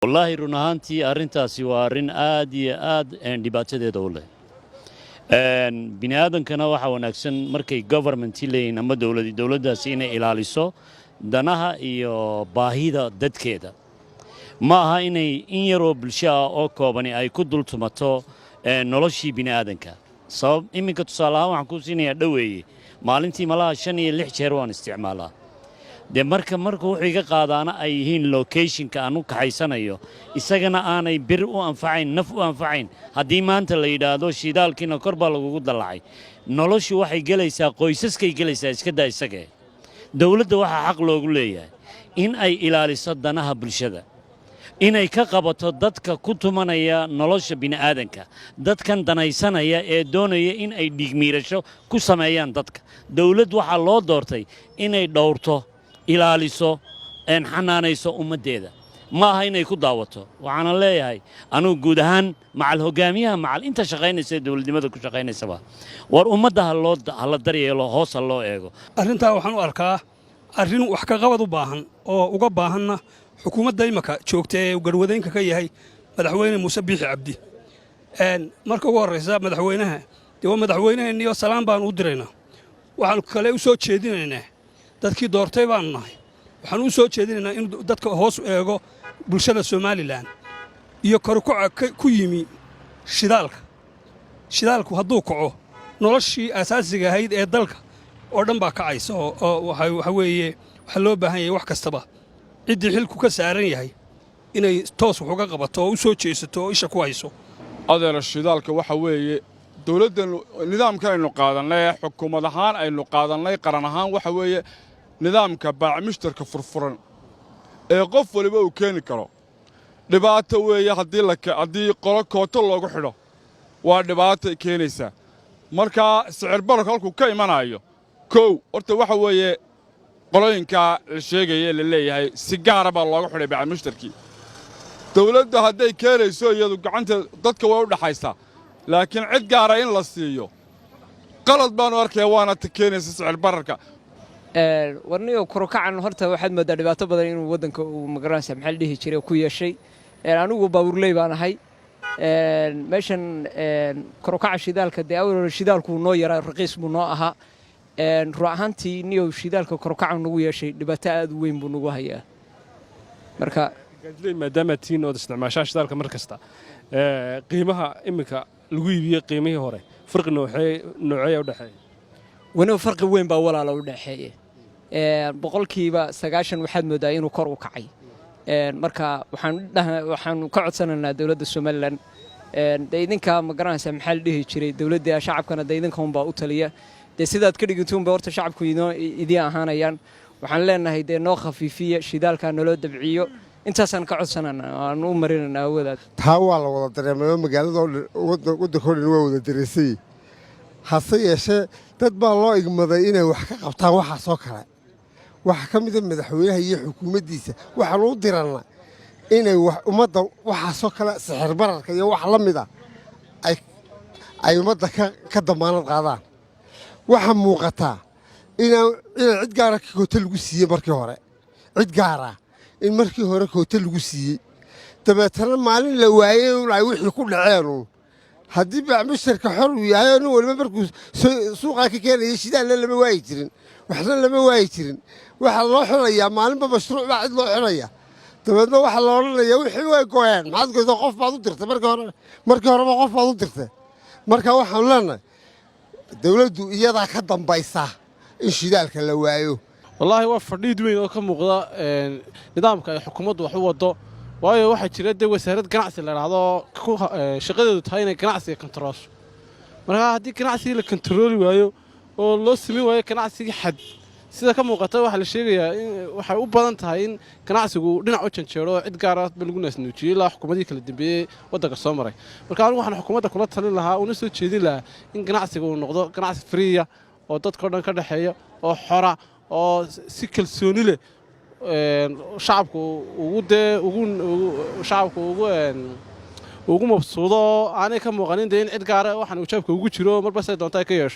والله رونهانتي أرنتاسي وأرن آد دباتة دولة بني آدم كنا waxa wanaagsan markay government leeyihiin ama dawladdaasi inay ilaaliso danaha iyo baahida dadkeeda ma aha inay in yaroo bulshada oo koobani ay ku dultumato noloshii bini aadanka sabab iminka tusaale ahaan waxaan ku siinayaa dhaweeye maalintii malaha 5 iyo 6 jeer waan isticmaalaa de marka wuxuu iga qaadaana ay yihiin locationka aan u kaxaysanayo isagana aanay bir u anfacayn naf u anfacayn haddii maanta la yiraahdo shidaalkiina kor baa lagu dalacay noloshu waxay galaysaa qoysaskay galaysaa iska daa isaga dawladda waxa xaq loogu leeyahay in ay ilaaliso danaha bulshada inay ka qabato dadka ku tumanaya nolosha bini aadanka dadkan danaysanaya ee doonaya in ay dhigmiirasho ku sameeyaan dadka dawlad waxa loo doortay inay dhowrto ilaaliso en xanaanayso ummadeeda ma aha inay ku daawato waxaan leeyahay anigu guud ahaan macal hogaamiyaha macal inta shaqaynaysa dawladnimada ku shaqaynaysaba war ummadda la daryeelo hoos loo eego arrinta waxaan u arkaa arrin wax ka qabad u baahan oo uga baahanna xukuumadda imaka joogta ee garwadeynka ka yahay madaxweyne Muuse Biixi Cabdi marka ugu horeysa madaxweynaha waa madaxweynaheeniyo salaam baan u diraynaa waxaan kale u soo jeedinaynaa dadkii doortay baan nahay waxaan u soo jeedinaynaa in dadka hoos u eego bulshada Soomaaliland iyo korkoca ku yimi shidaalku hadduu kaco noloshii asaasiga ahayd ee dalka oo dhan baa kacaysa oo waxa weeye waxa loo baahan yahay wax kastaba ciddii xilku ka saaran yahay inay toos wax uga qabato oo u soo jeesato oo isha ku hayso adeer shidaalka waxa weeye dawladdan nidaamka aynu qaadanay xukuumad ahaan aynu qaadanay qaran ahaan waxa weeye nidaamka baacmushtarka furfuran ee qof waliba uu keeni karo dhibaato weeye haddii qolo kooto loogu xidho waa dhibaato keenaysa marka sicir bararka halkuu ka imanayo kow horta waxa weeye qolooyinka la sheegay la leeyahay si gaar ah baa loogu xidhay baacmushtarkii dawladda hadday keenayso iyadu gacanta dadka way u dhaxaysaa laakiin cid gaar ah in la siiyo qalad baan u arkay waana keenaysa sicir bararka warniyo korokacan horta waxaad moodaa dhibaato badan inuu wadanka uu magaranaysa maxaa dhihi jiray ku yeeshay anigu baabuurley baan ahay meeshan korokaca shidaalka de awal shidaalku noo yaraa raqiis buu noo ahaa ruuxantii niyo shidaalka korokacan nagu yeeshay dhibaato aad u weyn buu nagu hayaa marka maadaama tiin oo isticmaashaa shidaalka markasta qiimaha imika lagu iibiyay qiimihii hore farqi noocee u dhaxeeya wanaag farqi weyn baa walaalo u dhaxeeya boqolkiiba 90 waxaad moodaa inuu kor u kacay marka waxaan ka codsanaynaa dawladda Soomaaliland idinka ma garanaysa maxaa la dhihi jiray dawladda shacabkana idinka un baa u taliya sidaad ka dhigantuun baa horta shacabku idin ahaanayaan waxaan leenahay noo khafiifiya shidaalka naloo dabciyo intaasaan ka codsanaynaa aan u marinaynaa awoodaad taa waa la wada dareemayo magaalada waddanka waa wada dareesay hase yeeshee dad baa loo igmaday inay wax ka qabtaan waxaasoo kale waxa ka mid ah madaxweynaha iyo xukuumaddiisa waxaan u dirannaa inay ummadda waxaasoo kale sixir bararka iyo wax la mid ah ay ummadda ka damaanad qaadaan waxaa muuqataa inay cid gaara koota lagu siiyey markii hore cid gaara in markii hore koota lagu siiyey dabeetana maalin la waayey ay wixii ku dhaceen haddii baacmushtarka xor uu yahay nin waliba markuu suuqa ka keenayay shidaalna lama waayi jirin waxna lama waayi jirin waxaa loo xirayaa maalinba mashruuc baa cid loo xiraya dabeedna waxaa la odhanayaa wixii way go'een maxaad goysa qof baad u dirtay markii horeba qof baad u dirtay marka waxaan leenahay dawladdu iyadaa ka dambaysa in shidaalka la waayo wallaahi waa fadhiid weyn oo ka muuqda nidaamka ay xukuumaddu wax u wado waayo waxa jira wasaarad ganacsi la yiraahdo shaqadeedu tahay inay ganacsiga kontaroolso marka haddii ganacsiga la kontarooli waayo oo loo sameyn waayo ganacsiga xad sida ka muuqata waxa la sheegayaa in waxay u badan tahay in ganacsigu dhinac u janjeero cid gaar ah lagu naasnuujiyay ilaa xukuumadii kala dambeeyay waddanka soo maray marka anigu waxaan xukuumadda kula talin lahaa una soo jeedin lahaa in ganacsigu uu noqdo ganacsi free oo dadka dhan ka dhaxeeya oo xora oo si kalsooni leh shacabku ugu mabsuudo aanay ka muuqanin in cid gaar ah waxaan uu jaabka ugu jiro marba say doontaa ka yeesho